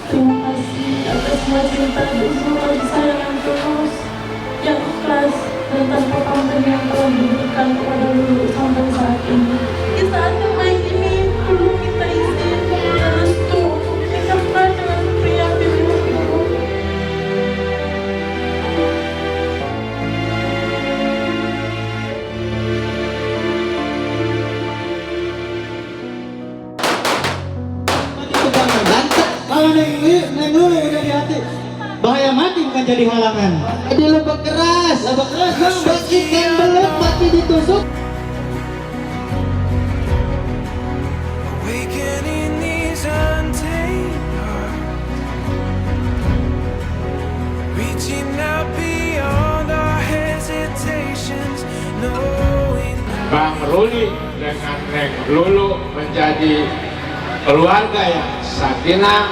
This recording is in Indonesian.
Terima kasih atas semua cinta dan semua kasih sayang yang tulus, yang ikhlas, dan tanpa pamrih yang telah diberikan kepada Lulu sampai saat ini. Di saat yang baik ini, Lulu minta izin dan restu untuk menikahkan dengan pria pilihan Lulu. Kalau neng Lulu udah di hati, bahaya mati bukan jadi halangan. Jadi lebih keras bang, bagikan belut mati ditusuk. Awakening these untamed hearts, reaching out beyond our hesitations, knowing Bang Ruli dengan Neng Lulu menjadi keluarga yang sakinah